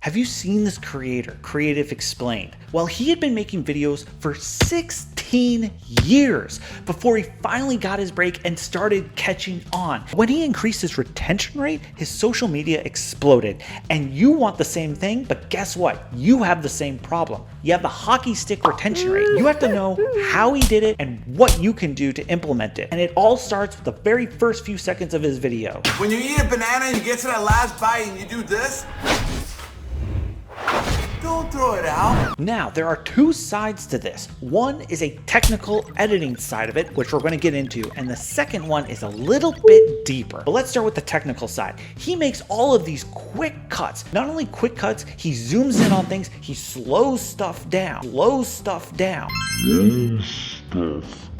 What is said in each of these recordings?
Have you seen this creator, Creative Explained? Well, he had been making videos for 16 years before he finally got his break and started catching on. When he increased his retention rate, his social media exploded. And you want the same thing, but guess what? You have the same problem. You have the hockey stick retention rate. You have to know how he did it and what you can do to implement it. And it all starts with the very first few seconds of his video. When you eat a banana and you get to that last bite and you do this, don't throw it out. Now, there are two sides to this. One is a technical editing side of it, which we're going to get into, and the second one is a little bit deeper. But let's start with the technical side. He makes all of these quick cuts. Not only quick cuts, he zooms in on things, he slows stuff down.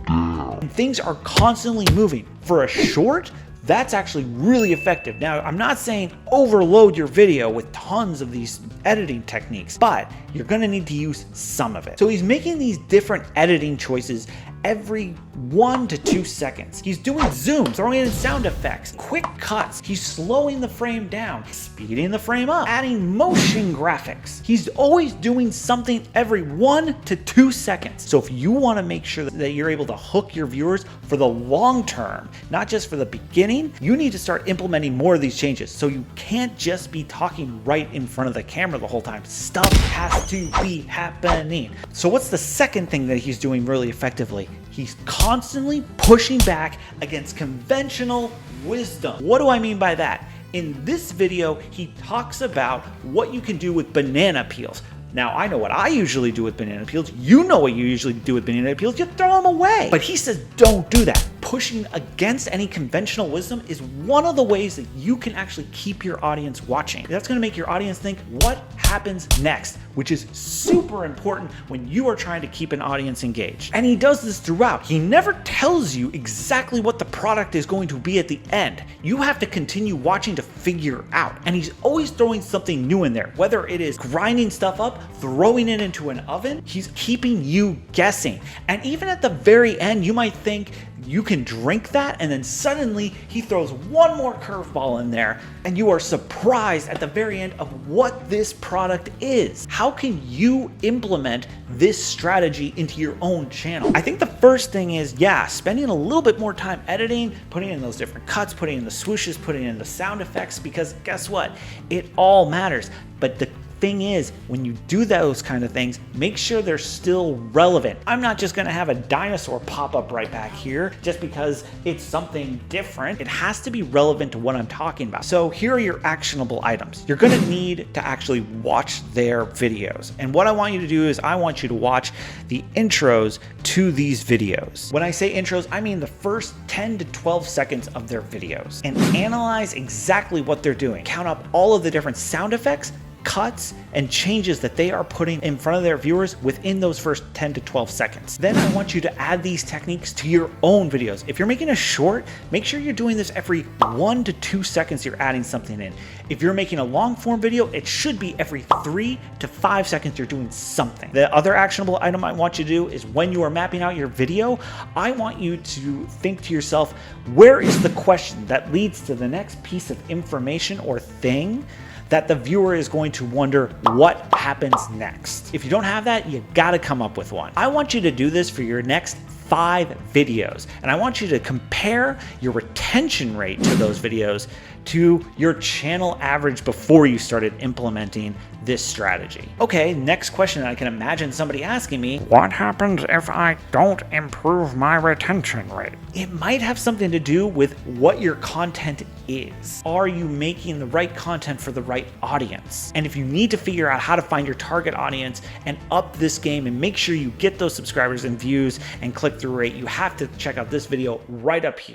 And things are constantly moving. For a short, that's actually really effective. Now, I'm not saying overload your video with tons of these editing techniques, but you're gonna need to use some of it. So he's making these different editing choices every 1 to 2 seconds. He's doing zooms, throwing in sound effects, quick cuts. He's slowing the frame down, speeding the frame up, adding motion graphics. He's always doing something every 1 to 2 seconds. So if you want to make sure that you're able to hook your viewers for the long term, not just for the beginning, you need to start implementing more of these changes. So you can't just be talking right in front of the camera the whole time. Stuff has to be happening. So what's the second thing that he's doing really effectively? He's constantly pushing back against conventional wisdom. What do I mean by that? In this video, he talks about what you can do with banana peels. Now, I know what I usually do with banana peels. You know what you usually do with banana peels. You throw them away. But he says, don't do that. Pushing against any conventional wisdom is one of the ways that you can actually keep your audience watching. That's going to make your audience think, what happens next? Which is super important when you are trying to keep an audience engaged. And he does this throughout. He never tells you exactly what the product is going to be at the end. You have to continue watching to figure out. And he's always throwing something new in there, whether it is grinding stuff up, throwing it into an oven. He's keeping you guessing. And even at the very end, you might think you can drink that, and then suddenly he throws one more curveball in there, and you are surprised at the very end of what this product is. How can you implement this strategy into your own channel? I think the first thing is, spending a little bit more time editing, putting in those different cuts, putting in the swooshes, putting in the sound effects, because guess what? It all matters. But the thing is, when you do those kind of things, make sure they're still relevant. I'm not just gonna have a dinosaur pop up right back here just because it's something different. It has to be relevant to what I'm talking about. So here are your actionable items. You're gonna need to actually watch their videos. And what I want you to do is I want you to watch the intros to these videos. When I say intros, I mean the first 10 to 12 seconds of their videos, and analyze exactly what they're doing. Count up all of the different sound effects, cuts, and changes that they are putting in front of their viewers within those first 10 to 12 seconds. Then I want you to add these techniques to your own videos. If you're making a short, make sure you're doing this every 1 to 2 seconds you're adding something in. If you're making a long form video, it should be every 3 to 5 seconds you're doing something. The other actionable item I want you to do is when you are mapping out your video, I want you to think to yourself, where is the question that leads to the next piece of information or thing that the viewer is going to wonder what happens next? If you don't have that, you gotta come up with one. I want you to do this for your next 5 videos, and I want you to compare your retention rate to those videos to your channel average before you started implementing this strategy. Okay, next question I can imagine somebody asking me, what happens if I don't improve my retention rate? It might have something to do with what your content is. Are you making the right content for the right audience? And if you need to figure out how to find your target audience and up this game and make sure you get those subscribers and views and click-through rate, you have to check out this video right up here.